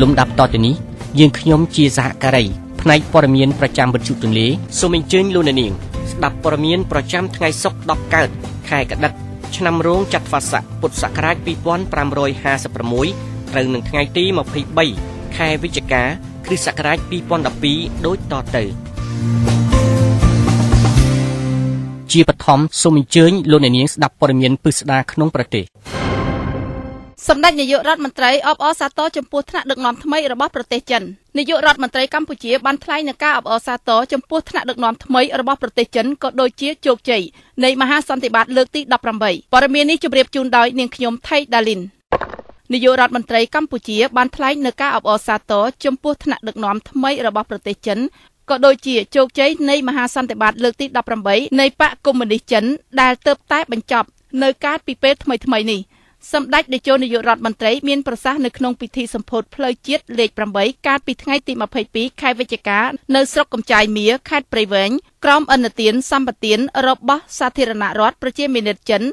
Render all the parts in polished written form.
លំដាប់តទៅនេះយើងខ្ញុំជាសហការីផ្នែកព័ត៌មានប្រចាំវិទ្យុទន្លេសូមអញ្ជើញលោកអ្នកនាងស្ដាប់ព័ត៌មានប្រចាំថ្ងៃសុក្រ10កើតខែកដិកឆ្នាំរោងចត្វាស័កពុទ្ធសករាជ2556ត្រូវនឹងថ្ងៃទី23ខែវិច្ឆិកាគ្រិស្តសករាជ2012ដូចតទៅជាបឋមសូមអញ្ជើញលោកអ្នកនាងស្ដាប់ព័ត៌មានពិស្ដារក្នុងប្រទេសសម្ដេចនាយករដ្ឋមន្ត្រីអបអរសាទរចំពោះថ្នាក់ដឹកនាំថ្មីរបស់ប្រទេសចិននាយករដ្ឋមន្ត្រីកម្ពុជាបានថ្លែងនឹងការអបអរសាទរចំពោះថ្នាក់ដឹកនាំថ្មីរបស់ប្រទេសចិនក៏ដូចជាជោគជ័យនៃមហាសន្និបាតលើកទី18ព័ត៌មាននេះជម្រាបជូនដោយនាងខ្ញុំថៃដាលីននាយករដ្ឋមន្ត្រីកម្ពុជាបានថ្លែងនឹងការអបអរសាទរចំពោះថ្នាក់ដឹកនាំថ្មីរបស់ប្រទេសចិនក៏ដូចជាជោគជ័យនៃមហាសន្និបាតលើកទី18នៃបកកុម្មុយនីសចិនដែលទើបតែបញ្ចប់នៅកាលពីពេលថ្មីនេះសម្ដេចតេជោនាយករដ្ឋមន្ត្រីមានប្រសាសន៍នៅក្នុងពិធីសម្ពោធផ្លូវជាតិលេខ8កាលពីថ្ងៃទី22ខែវិច្ឆិកានៅស្រុកកំចាយមៀខេត្តព្រៃវែងក្រោមឥណទានសម្បទានរបស់សាធារណរដ្ឋប្រជាមានិតចិន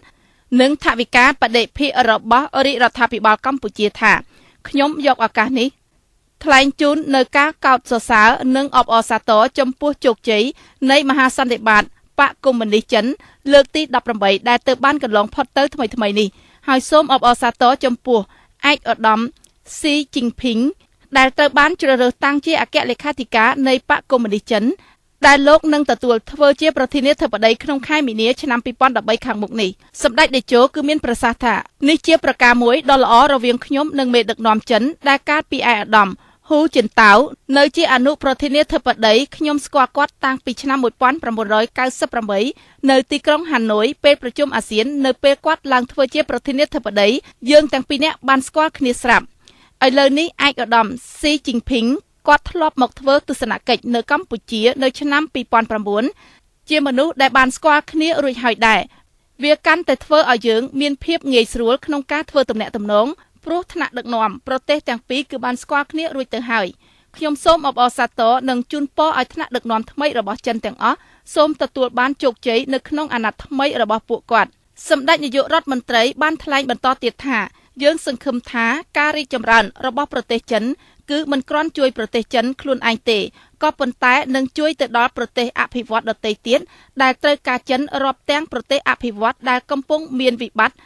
និងថវិកាបដិភិរបស់រាជរដ្ឋាភិបាលកម្ពុជាថាខ្ញុំយកឱកាសនេះថ្លែងជូននៅការកោតសរសើរនិងអបអរសាទរចំពោះជោគជ័យនៃមហាសន្និបាតបកកុម្មុយនីសចិនលើកទី18ដែលទើបបានកន្លងផុតទៅថ្មីនេះហើយសូមអបអរសាទរចំពោះឯកឧត្តមស៊ីជីងភីងដែលត្រូវបានជ្រើសរើសតាំងជាអគ្គលេខាធិការនៃបកកុម្មុយនីសចិនដែលលោកនឹងទទួលធ្វើជាប្រធានាធិបតីក្នុងខែមីនាឆ្នាំ2013ខាងមុខនេះសម្ដេចតេជោគឺមានប្រសាសន៍ថានេះជាប្រការមួយដ៏ល្អរវាងខ្ញុំនិងមេដឹកនាំចិនដែលកាលពីឯកឧត្តមហ៊ូចិនតាវនៅជាអនុប្រធានាធិបតីខ្ញុំស្គាល់គាត់តាំងពីឆ្នាំ1998នៅទីក្រុងហាណូយពេលប្រជុំអាស៊ាននៅពេលគាត់ឡើងធ្វើជាប្រធានាធិបតីយើងទាំងពីរនាក់បានស្គាល់គ្នាស្រាប់ឥឡូវនេះឯកឧត្តមស៊ីជីងភីងគាត់ធ្លាប់មកធ្វើទស្សនកិច្ចនៅកម្ពុជានៅឆ្នាំ2009ជាមនុស្សដែលបានស្គាល់គ្នារួចហើយដែរវាកាន់តែធ្វើឲ្យយើងមានភាពងាយស្រួលក្នុងការធ្វើទំនាក់ទំនងព្រោះថ្នាក់ដឹកនាំប្រទេសទាំងពីរគឺបានស្គាល់គ្នារួចទៅហើយខ្ញុំសូមអបអរសាទរនិងជូនពរឲ្យថ្នាក់ដឹកនាំថ្មីរបស់ចិនទាំងអស់សូមទទួលបានជោគជ័យនៅក្នុងអាណត្តិថ្មីរបស់ពួកគាត់សម្ដេចនាយករដ្ឋមន្ត្រីបានថ្លែងបន្តទៀតថាយើងសង្ឃឹមថាការរីកចម្រើនរបស់ប្រទេសចិនគឺមិនគ្រាន់ជួយប្រទេសចិនខ្លួនឯងទេក៏ប៉ុន្តែនឹងជួយទៅដល់ប្រទេសអភិវឌ្ឍន៍ដទៃទៀតដែលត្រូវការចិនរាប់ទាំងប្រទេសអភិវឌ្ឍន៍ដែលកំពុងមានវិបត្តិ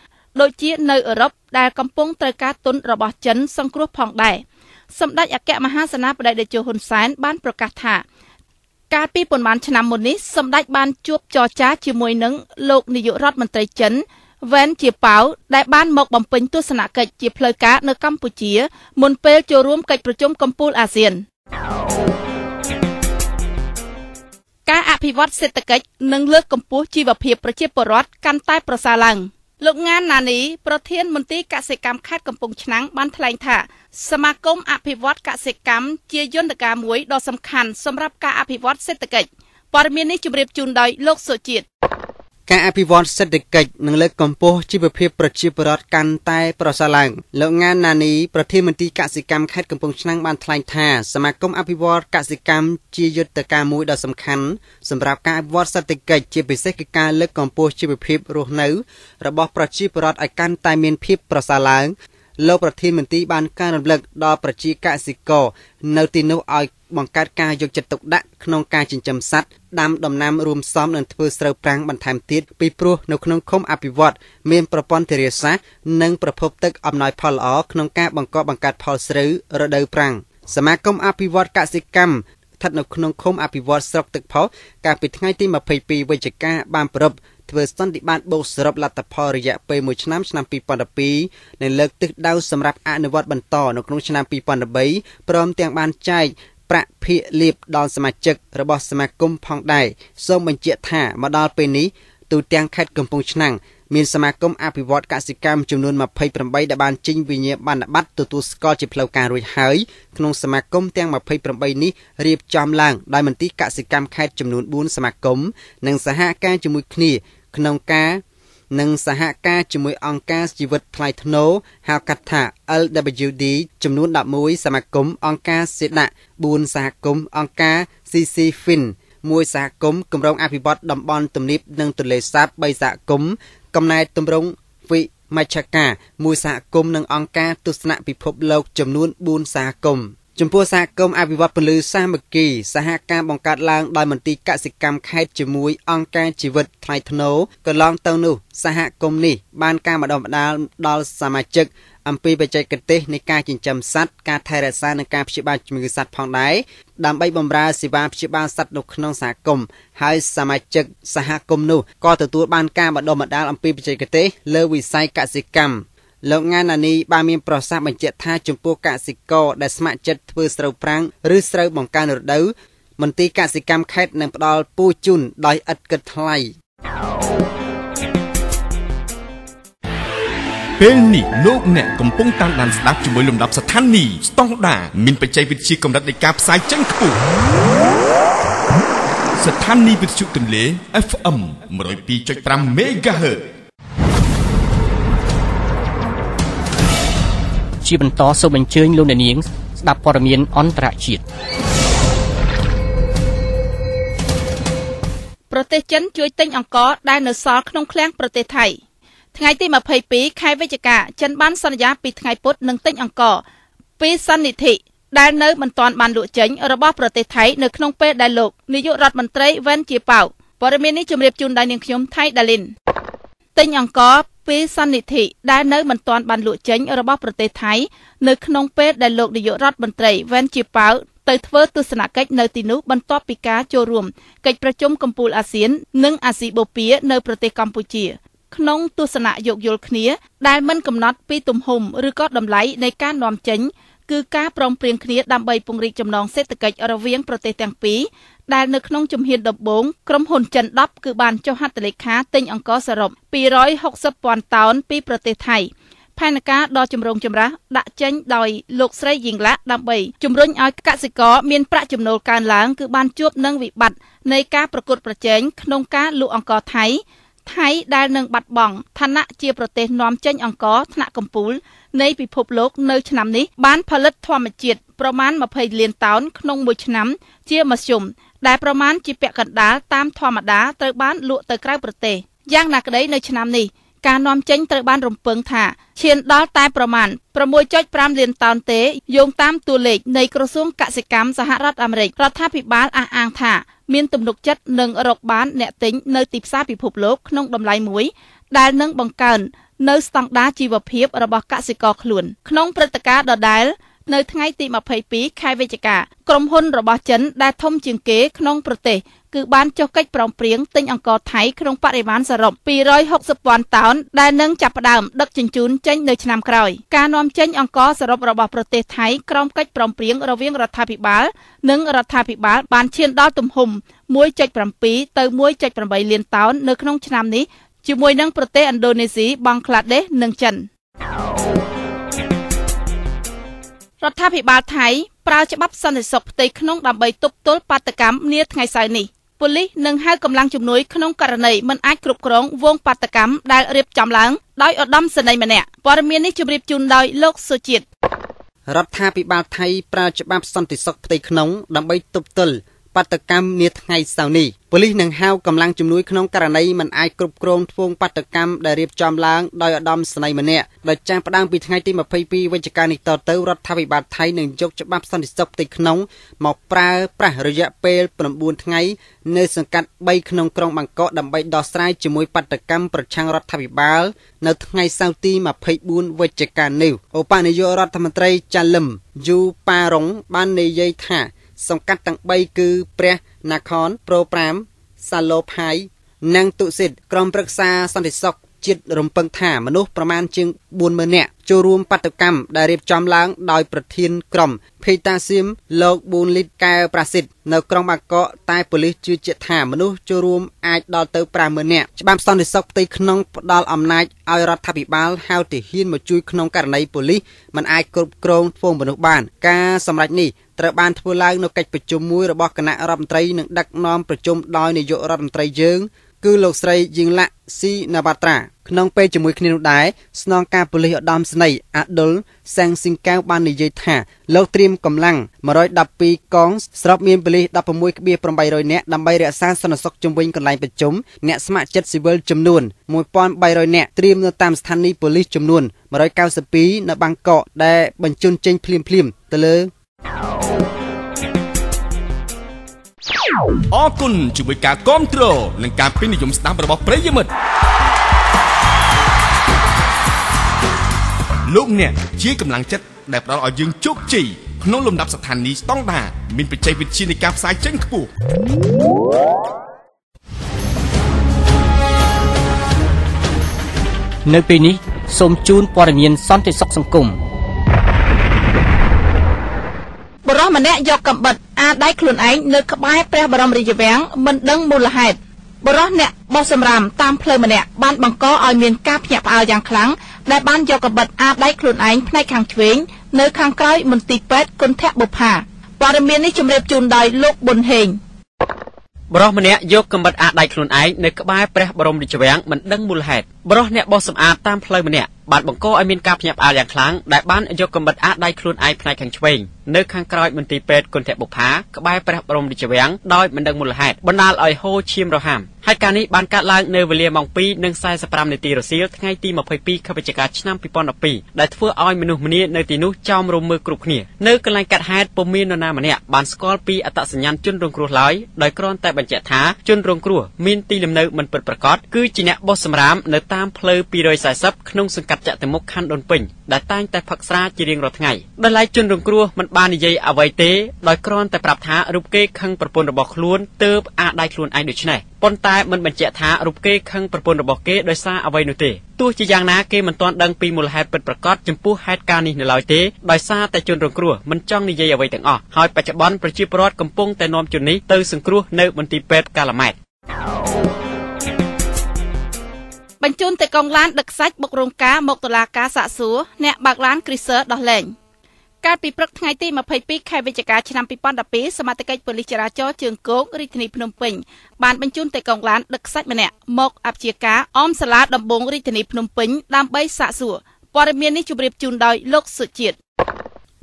ដូចជានៅអឺរ៉ុបដែលកំពុងត្រូវការទុនរបស់ចិនសង្គ្រោះផងដែរសម្ដេចអគ្គមហាសេនាបតីតេជោហ៊ុនសែនបានប្រកាសថាកាលពីប៉ុន្មានឆ្នាំមុននេះសម្ដេចបានជួបចរចាជាមួយនឹងលោកនាយករដ្ឋមន្ត្រីចិនវ៉ែនជាប៉ាវដែលបានមកបំពេញទស្សនកិច្ចជាផ្លូវការនៅកម្ពុជាមុនពេលចូលរួមកិច្ចប្រជុំកំពូលអាស៊ានការអភិវឌ្ឍសេដ្ឋកិច្ចនិងលើកកម្ពស់ជីវភាពប្រជាពលរដ្ឋកាន់តែប្រសើរឡើងលោកងានណានីប្រធានមន្ទីរកសិកម្មខេត្តកំពង់ឆ្នាំងបានថ្លែងថាសមាគមអភិវឌ្ឍកសិកម្មជាយន្តការមួយដ៏សំខាន់សម្រាប់ការអភិវឌ្ឍសេដ្ឋកិច្ចព័ត៌មាននេះជម្រាបជូនដោយលោកសុជាតិការអភិវឌ្ឍសេដ្ឋកិច្ចនិងលើកកម្ពស់ជីវភាពប្រជាពលរដ្ឋកាន់តែប្រសើរឡើងលោកងានណានីប្រធានមន្ទីរកសិកម្មខេត្តកំពង់ឆ្នាំងបានថ្លែងថាសមាគមអភិវឌ្ឍកសិកម្មជាយុទ្ធការមួយដ៏សំខាន់សម្រាប់ការអភិវឌ្ឍសេដ្ឋកិច្ចជាពិសេសគឺការលើកកម្ពស់ជីវភាពរស់នៅរបស់ប្រជាពលរដ្ឋឲ្យកាន់តែមានភាពប្រសើរឡើងលោកប្រធានមន្ទីរបានការរំលឹកដល់ប្រជាកសិករនៅទីនោះឲ្យបង្កើតការយកចិត្តទុកដាក់ក្នុងការចិញ្ចឹមសត្វដាំដំណាំរួមផ្សំនិងធ្វើស្រូវប្រាំងបន្ថែមទៀតពីព្រោះនៅក្នុងឃុំអភិវឌ្ឍមានប្រព័ន្ធធារាសាស្ត្រនិងប្រភពទឹកអំណោយផលល្អក្នុងការបង្កើតផលស្រូវរដូវប្រាំងសមាគមអភិវឌ្ឍកសិកម្មស្ថិតនៅក្នុងឃុំអភិវឌ្ឍស្រុកទឹកផុសកាលពីថ្ងៃទី22វិច្ឆិកាបានប្រារព្ធធ្វើសន្និបាតបូកសរុបលទ្ធផលរយៈពេល1ឆ្នាំ2012និងលើកទិសដៅសម្រាប់អនុវត្តបន្តនៅក្នុងឆ្នាំ2013ព្រមទាំងបានចែកប្រាក់ភាគលាភដល់សមាជិករបស់សមាគមផងដែរសូមបញ្ជាក់ថាមកដល់ពេលនេះទូទាំងខេត្តកំពង់ឆ្នាំងមានសមាគមអភិវឌ្ឍកសិកម្មចំនួន28ដែលបានចេញវិញ្ញាបនបត្រទទួលស្គាល់ជាផ្លូវការរួចហើយក្នុងសមាគមទាំង28នេះរៀបចំឡើងដោយមន្ទីរកសិកម្មខេត្តចំនួន4សមាគមនិងសហការជាមួយគ្នាក្នុងការនិងសហការជាមួយអង្គការជីវិតថ្លៃថ្នូរហៅកាត់ថា LWD ចំនួន11សមាគមអង្គការសេដាក់4សហគមន៍អង្គការ CC Fin 1សហគមន៍គម្រោងអភិវឌ្ឍតំបន់ទំនាបនិងទន្លេសាប3សហគមន៍កំណែទម្រង់វិ មជ្ឈការមួយសហគមន៍និងអង្គការទស្សនពិភពលោកចំនួន4សហគមន៍ចំពោះសហគមន៍អភិវឌ្ឍពលឺសាមគ្គីសហការបង្កើតឡើងដោយមន្ទីរកសិកម្មខេត្តជាមួយអង្គការជីវិតថ្លៃថ្នូរកន្លងទៅនោះសហគមន៍នេះបានការបណ្ដុះបណ្ដាលដល់សមាជិកអំពីបច្ចេកទេសនៃការចិញ្ចឹមសត្វការថែរក្សានិងការព្យាបាលជំងឺសត្វផងដែរដើម្បីបម្រើសេវាព្យាបាលសត្វនៅក្នុងសហគមន៍ហើយសមាជិកសហគមន៍នោះក៏ទទួលបានការបណ្ដុះបណ្ដាលអំពីបច្ចេកទេសលើវិស័យកសិកម្មលោកងាណានីបានមានប្រសាសន៍បញ្ជាក់ថាចំពោះកសិករដែលស្ម័គ្រចិត្តធ្វើស្រូវប្រាំងឬស្រូវបង្កើនរដូវមន្ទីរកសិកម្មខេត្តនឹងផ្ដល់ពូជជូនដោយឥតគិតថ្លៃពេលនេះលោកអ្នកកំពុងតាមដានស្ដាប់ជាមួយលំដាប់ស្ថានីយ៍ស្តង់ដាមានបច្ចេកវិទ្យាកម្រិតនៃការផ្សាយចេញខ្ពស់ស្ថានីយ៍វិទ្យុទន្លេ FM 102.5 MHz ជាបន្តសូមអញ្ជើញលោកអ្នកនាងស្ដាប់ព័ត៌មានអន្តរជាតិប្រទេសចិនជួយទិញអង្ករដែលនៅសល់ក្នុងឃ្លាំងប្រទេសថៃថ្ងៃទី22ខែវិច្ឆិកាចិនបានសន្យាពីថ្ងៃពុធនឹងទិញអង្ករពីសន្និធិដែលនៅមិនទាន់បានលក់ចេញរបស់ប្រទេសថៃនៅក្នុងពេលដែលលោកនាយករដ្ឋមន្ត្រីវ៉ែនជាប៉ៅព័ត៌មាននេះជម្រាបជូនដល់នាងខ្ញុំថៃដាលីនទិញអង្ករពីសន្និធិដែលនៅមិនទាន់បានលក់ចេញរបស់ប្រទេសថៃនៅក្នុងពេលដែលលោកនាយករដ្ឋមន្ត្រីវ៉ែនជាប៉ៅទៅធ្វើទស្សនកិច្ចនៅទីនោះបន្ទាប់ពីការចូលរួមកិច្ចប្រជុំកំពូលអាស៊ាននិងអាស៊ីបូព៌ានៅប្រទេសកម្ពុជាក្នុងទស្សនៈយោគយល់គ្នាដែលមិនកំណត់ពីទំហំឬក៏តម្លៃនៃការនាំចេញគឺការព្រមព្រៀងគ្នាដើម្បីពង្រីកចំណងសេដ្ឋកិច្ចរវាងប្រទេសទាំងពីរដែលនៅក្នុងជំហានដំបូងក្រុមហ៊ុនចិន10គឺបានចុះហត្ថលេខាទិញអង្ករសរុប260,000តោនពីប្រទេសថៃផែនការដ៏ចម្រូងចម្រាសដាក់ចេញដោយលោកស្រីយីងឡាក់ដើម្បីជំរុញឲ្យកសិករមានប្រាក់ចំណូលកើនឡើងគឺបានជួបនឹងវិបត្តិនៃការប្រកួតប្រជែងក្នុងការលក់អង្ករថៃដែលនឹងបាត់បង់ឋានៈជាប្រទេសនាំចេញអង្ករថ្នាក់កំពូលនៃពិភពលោកនៅឆ្នាំនេះបានផលិតធម្មជាតិប្រមាណ20លានតោនក្នុងមួយឆ្នាំជាមធ្យមដែលប្រមាណជាពាក់កណ្ដាលតាមធម្មតាត្រូវបានលក់ទៅក្រៅប្រទេសយ៉ាងណាក្តីនៅឆ្នាំនេះការនាំចេញត្រូវបានរំពឹងថាឈានដល់តែប្រមាណ 6.5 លានតោនទេយោងតាមតួលេខនៃក្រសួងកសិកម្មសហរដ្ឋអាមេរិករដ្ឋាភិបាលអះអាងថាមានទំនុកចិត្តនឹងរកបានអ្នកទិញនៅទីផ្សារពិភពលោកក្នុងតម្លៃមួយដែលនឹងបង្កើននៅស្តង់ដារជីវភាពរបស់កសិករខ្លួនក្នុងព្រឹត្តិការណ៍ដដែលនៅថ្ងៃទី22ខែវិច្ឆិកាក្រុមហ៊ុនរបស់ចិនដែលធំជាងគេក្នុងប្រទេសគឺបានចុះកិច្ចព្រមព្រៀងទិញអង្ករថៃក្នុងបរិមាណសរុប260,000តោនដែលនឹងចាប់ផ្ដើមដឹកជញ្ជូនចេញនៅឆ្នាំក្រោយការនាំចេញអង្ករសរុបរបស់ប្រទេសថៃក្រោមកិច្ចព្រមព្រៀងរវាងរដ្ឋាភិបាលនិងរដ្ឋាភិបាលបានឈានដល់ទំហំ 1.7 ទៅ 1.8 លានតោននៅក្នុងឆ្នាំនេះជាមួយនឹងប្រទេសឥណ្ឌូនេស៊ីបង់ក្លាដេសនិងចិនរដ្ឋាភិបាលថៃប្រើច្បាប់សន្តិសុខផ្ទៃក្នុងដើម្បីទប់ទល់បាតុកម្មនាថ្ងៃសៅរ៍នេះប៉ូលីសនឹងហៅកម្លាំងជំនួយក្នុងករណីមិនអាចគ្រប់គ្រងវងបាតុកម្មដែលរៀបចំឡើងដោយឧត្តមសេនីយ៍ម្នាក់ព័ត៌មាននេះជម្រាបជូនដោយលោកសុជាតិរដ្ឋាភិបាលថៃប្រើច្បាប់សន្តិសុខផ្ទៃក្នុងដើម្បីទប់ទល់បាតុកម្មនាថ្ងៃសៅរ៍នេះប៉ូលីសនឹងហៅកម្លាំងជំនួយក្នុងករណីមិនអាចគ្រប់គ្រងវងបាតុកម្មដែលរៀបចំឡើងដោយឧត្តមសេនីយ៍ម្នាក់ដែលចាប់ផ្ដើមពីថ្ងៃទី22វិច្ឆិកានេះតទៅរដ្ឋាភិបាលថៃនឹងយកច្បាប់សន្តិសុខផ្ទៃក្នុងមកប្រើប្រាស់រយៈពេល9ថ្ងៃនៅសង្កាត់3ក្នុងក្រុងបាងកកដើម្បីដោះស្រាយជាមួយបាតុកម្មប្រឆាំងរដ្ឋាភិបាលនៅថ្ងៃសៅរ៍ទី24វិច្ឆិកានេះឧបនាយករដ្ឋមន្ត្រីចាលឹមយូប៉ារុងបាននិយាយថាសង្កាត់ទាំង3គឺព្រះណាខនប្រូប្រាមសាឡូផាយនិងទុសិតក្រុមប្រឹក្សាសន្តិសុខជាតិរំពឹងថាមនុស្សប្រមាណជាង 40,000 នាក់ចូលរួមបាតុកម្មដែលរៀបចំឡើងដោយប្រធានក្រុមភេតាសៀមលោកប៊ូនលីតកែប្រាសិទ្ធនៅក្រុងបាងកកតែប៉ូលីសជឿជាក់ថាមនុស្សចូលរួមអាចដល់ទៅ 50,000 នាក់ច្បាប់សន្តិសុខផ្ទៃក្នុងផ្ដល់អំណាចឲ្យរដ្ឋាភិបាលហៅទាហានមកជួយក្នុងករណីប៉ូលីសមិនអាចគ្រប់គ្រងធ្វើមនុស្សបានការសម្រេចនេះត្រូវបានធ្វើឡើងនៅកិច្ចប្រជុំមួយរបស់គណៈរដ្ឋមន្ត្រីនិងដឹកនាំប្រជុំដោយនាយករដ្ឋមន្ត្រីយើង គឺលោកស្រីយីងឡាក់ស៊ីណាបាត្រាក្នុងពេលជាមួយគ្នានោះដែរស្នងការប៉ូលីសឧត្តមស្នេហ៍អាដុលសាំងស៊ីងកៅបាននិយាយថាលោកត្រៀមកម្លាំង112កងស្របមានប៉ូលីស 16,800 នាក់ដើម្បីរក្សាសន្តិសុខជុំវិញកន្លែងប្រជុំអ្នកស្ម័គ្រចិត្តស៊ីវិលចំនួន 1,300 នាក់ត្រៀមនៅតាមស្ថានីយ៍ប៉ូលីសចំនួន192នៅបាងកកដែលបញ្ជូនចេញភ្លាមៗទៅលើអរគុណជាមួយការគាំទ្រនិងការពេញនិយមស្ដាប់របស់ប្រិយមិត្តលោកអ្នកជាកម្លាំងចិត្តដែលផ្ដល់ឲ្យយើងជោគជ័យក្នុងលំដាប់ស្ថានីយ៍ស្តង់ដារមានបច្ចេកវិទ្យានៃការផ្សាយចេញខ្ពស់នៅពេលនេះសូមជូនព័ត៌មានសន្តិសុខសង្គមបរិះម្នាក់យកកំបិតអាដៃខ្លួនឯងនៅក្បែរព្រះបរមរាជវាំងមិនដឹងមូលហេតុបរិះអ្នកបោះសម្រាមតាមផ្លូវម្នាក់បានបង្កឲ្យមានការភ្ញាក់ផ្អើលយ៉ាងខ្លាំងដែលបានយកកំបិតអាដៃខ្លួនឯងផ្នែកខាងឆ្វេងនៅខាងក្រោយមន្ទីរពេទ្យគុណធបុប្ផាព័ត៌មាននេះជម្រាបជូនដោយលោកប៊ុនហេងបរិះម្នាក់យកកំបិតអាដៃខ្លួនឯងនៅក្បែរព្រះបរមរាជវាំងមិនដឹងមូលហេតុបរិះអ្នកបោះសម្អាតតាមផ្លូវម្នាក់បានបង្កឲ្យមានការភ្ញាក់ផ្អើលយ៉ាងខ្លាំងដែលបានយកកំបិតអាដៃខ្លួនឯងផ្នែកខាងឆ្វេងនៅខាងក្រោយមន្ទីរពេទ្យគុណធបុប្ផាក្បែរព្រះបរមរាជវាំងដោយមិនដឹងមូលហេតុបណ្ដាលឲ្យហូរឈាមរហាមហើយការនេះបានកើតឡើងនៅវេលាម៉ោង 2:45 នាទីរសៀលថ្ងៃទី 22 ខែវិច្ឆិកាឆ្នាំ 2012ដែលធ្វើឲ្យមនុស្សម្នានៅទីនោះចោមរំមើលគ្រប់គ្នានៅកន្លែងកាត់ហេតុពុំមាននរណាម្នាក់បានស្គាល់ពីអត្តសញ្ញាណជនរងគ្រោះឡើយដោយគ្រាន់តែបញ្ជាក់ថាជនរងគ្រោះមានទីលំនៅមិនពិតប្រាកដគឺជាអ្នកបោះសម្រាមនៅតាមផ្លូវ 240 ក្នុងសង្កាត់ចតុមុខខណ្ឌដូនពេញដែលតែងតែផឹកស្រាជារៀងរាល់ថ្ងៃដោយឡែកជនរងគ្រោះមិនបាននិយាយអ្វីទេដោយគ្រាន់តែប្រាប់ថារូបគេខឹងប្រពន្ធរបស់ខ្លួនទើបអាដៃខ្លួនឯងដូច្នេះប៉ុន្តែមិនបញ្ជាក់ថារូបគេខឹងប្រពន្ធរបស់គេដោយសារអ្វីនោះទេទោះជាយ៉ាងណាគេមិនទាន់ដឹងពីមូលហេតុពិតប្រាកដចំពោះហេតុការណ៍នេះនៅឡើយទេដោយសារតែជនរងគ្រោះមិនចង់និយាយអ្វីទាំងអស់ហើយបច្ចុប្បន្នប្រជាពលរដ្ឋកំពុងតែនាំជននេះទៅសង្គ្រោះនៅមន្ទីរពេទ្យកាឡាម៉ែតបញ្ជូនទៅកងឡានដឹកសាច់បុករងការមកតុលាការសាកសួរអ្នកបើកឡានគ្រីសឺដោះលែងកាលពីព្រឹកថ្ងៃទី 22 ខែវិច្ឆិកាឆ្នាំ 2012 សមត្ថកិច្ចប៉ូលីសចរាចរណ៍ជើងគោករាជធានីភ្នំពេញបានបញ្ជូនទៅកងឡានដឹកសាច់ម្នាក់មកអព្យាការអមសាលាដំបងរាជធានីភ្នំពេញដើម្បីសាកសួរព័ត៌មាននេះជម្រាបជូនដោយលោកសុជាតិ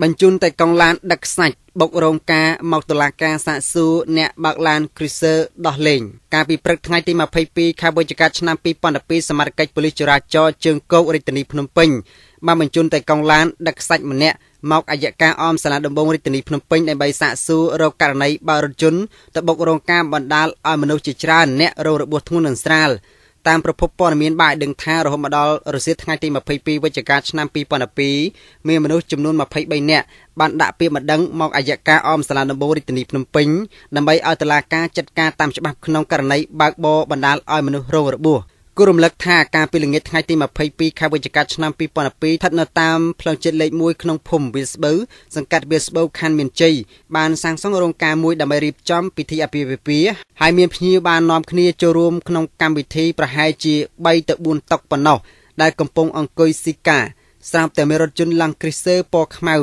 បញ្ជូនទៅកងឡានដឹកសាច់បុករងការមកតុលាការសាកសួរអ្នកបើកឡានគ្រីសឺដោះលែងកាលពីព្រឹកថ្ងៃទី 22 ខែវិច្ឆិកាឆ្នាំ 2012 សមត្ថកិច្ចប៉ូលីសចរាចរណ៍ជើងគោករាជធានីភ្នំពេញបានបញ្ជូនទៅកងឡានដឹកសាច់ម្នាក់មកអយការអមសាលាដំបងរាជធានីភ្នំពេញដើម្បីសាកសួររកករណីបើករថយន្តទៅបុករងការបណ្ដាលឲ្យមនុស្សជាច្រើនអ្នករងរបួសធ្ងន់និងស្រាលតាមប្រភពព័ត៌មានបានដឹងថារហូតមកដល់រសៀលថ្ងៃទី 22 វិច្ឆិកាឆ្នាំ 2012 មានមនុស្សចំនួន 23 នាក់បានដាក់ពាក្យបណ្ដឹងមកអយការអមសាលាដំបងរាជធានីភ្នំពេញដើម្បីឲ្យតុលាការចាត់ការតាមច្បាប់ក្នុងករណីបើកបរបណ្ដាលឲ្យមនុស្សរងរបួសគូរំលឹកថាការពីល្ងាចថ្ងៃទី 22 ខែវិច្ឆិកាឆ្នាំ 2012 ស្ថិតនៅតាមផ្លូវជាតិលេខ 1 ក្នុងភូមិវាលស្បូវសង្កាត់វាលស្បូវខណ្ឌមានជ័យបានសាងសង់រោងការមួយដើម្បីរៀបចំពិធីអាពាហ៍ពិពាហ៍ហើយមានភ្ញៀវបាននាំគ្នាចូលរួមក្នុងកម្មវិធីប្រហែលជា 3 ទៅ 4 តុប៉ុណ្ណោះដែលកំពុងអង្គុយស៊ីការស្រាប់តែមានរថយន្តឡាំងគ្រីសឺពណ៌ខ្មៅ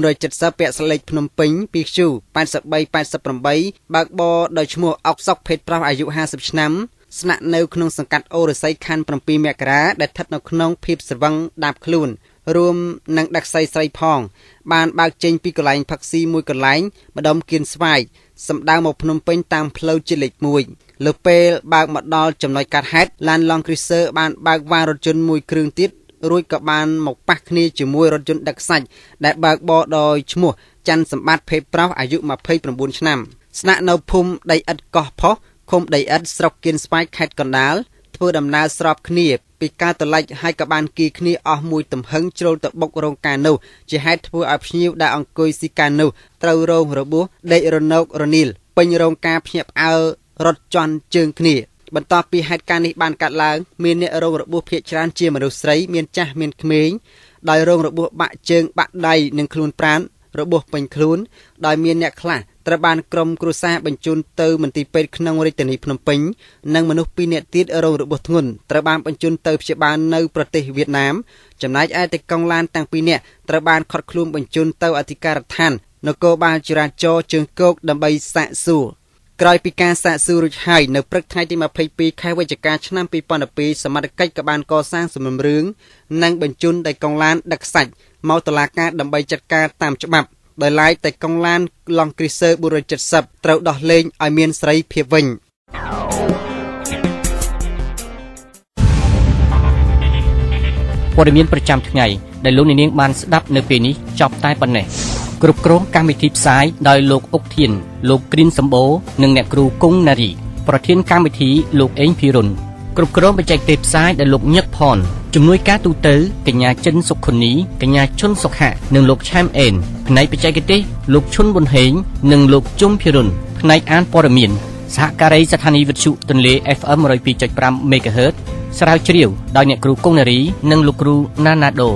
470ពាក់ស្លេកភ្នំពេញ PQ 8388បើកបរដោយឈ្មោះអុកសុកភេទប្រុសអាយុ 50 ឆ្នាំស្នាក់នៅក្នុងសង្កាត់អូរស័យខណ្ឌ 7 មករាដែលស្ថិតនៅក្នុងភាពស្រវឹងដាបខ្លួនរួមនឹងដឹកស្រីផងបានបើកចេញពីកន្លែងផឹកស៊ីមួយកន្លែងម្ដុំគៀនស្វាយសម្ដៅមកភ្នំពេញតាមផ្លូវជាតិលេខ 1 លើពេលបើកមកដល់ចំណុចកាត់ហេតុឡានឡង់គ្រីសឺបានបើកវ៉ាងរថយន្តមួយគ្រឿងទៀតរួចក៏បានមកប៉ះគ្នាជាមួយរថយន្តដឹកសាច់ដែលបើកបរដោយឈ្មោះច័ន្ទសម្បត្តិភេទប្រុសអាយុ 29 ឆ្នាំស្នាក់នៅភូមិដីឥដ្ឋកោះផុសឃុំដីឥដ្ឋស្រុកគៀនស្វាយខេត្តកណ្ដាលធ្វើដំណើរស្របគ្នាពីការតលិចហើយក៏បានគីគ្នាអស់មួយទំហឹងជ្រុលទៅបុករោងការនោះជាហេតុធ្វើឲ្យភ្ញៀវដែលអង្គុយស៊ីការនោះត្រូវរងរបួសដេករណោករនីលពេញរោងការភ្ញាក់ផ្អើលរត់ជន់ជើងគ្នាបន្ទាប់ពីហេតុការណ៍នេះបានកាត់ឡើងមានអ្នករងរបួសភាគច្រើនជាមនុស្សស្រីមានចាស់មានក្មេងដោយរងរបួសបាក់ជើងបាក់ដៃនិងខ្លួនប្រាណរបួសពេញខ្លួនដោយមានអ្នកខ្លះត្រូវបានក្រុមគ្រួសារបញ្ជូនទៅមន្ទីរពេទ្យក្នុងរាជធានីភ្នំពេញនិងមនុស្ស2នាក់ទៀតរងរបួសធ្ងន់ត្រូវបានបញ្ជូនទៅព្យាបាលនៅប្រទេសវៀតណាមចំណែកឯតែកងឡានទាំង2នាក់ត្រូវបានឃាត់ខ្លួនបញ្ជូនទៅអធិការដ្ឋាននគរបាលចរាចរណ៍ជើងគោកដើម្បីសាកសួរ ក្រោយពីការសាកសួររួចហើយនៅព្រឹកថ្ងៃទី22ខែវិច្ឆិកាឆ្នាំ2012សមត្ថកិច្ចក៏បានកសាងសំណុំរឿងនិងបញ្ជូនដោយកង់ឡានដឹកខ្សាច់មកតុលាការដើម្បីចាត់ការតាមច្បាប់ដោយឡែកតែកង់ឡាន Long Cruiser 470 ត្រូវដោះលែងឲ្យមានសេរីភាពវិញព័ត៌មានប្រចាំថ្ងៃដែលលោកនាងបានស្ដាប់នៅពេលនេះចប់តែប៉ុណ្ណេះគ្រប់គ្រងកម្មវិធីផ្សាយដោយលោកអុកធានលោកគ្រីនសម្បូរនិងអ្នកគ្រូគង់ណារីប្រធានកម្មវិធីលោកអេងភីរុនគ្រប់គ្រងបច្ចេកទេសផ្សាយដោយលោកញឹកផនជំនួយការទូទៅកញ្ញាចិនសុខុនីកញ្ញាជុនសុខៈនិងលោកឆែមអេនផ្នែកបច្ចេកទេសលោកឈុនប៊ុនហេងនិងលោកជុំភីរុនផ្នែកអានព័ត៌មានសហការីស្ថានីយ៍វិទ្យុទន្លេ FM 102.5 MHz ស្រាវជ្រាវដោយអ្នកគ្រូគង់នារីនិងលោកគ្រូណាណាដូ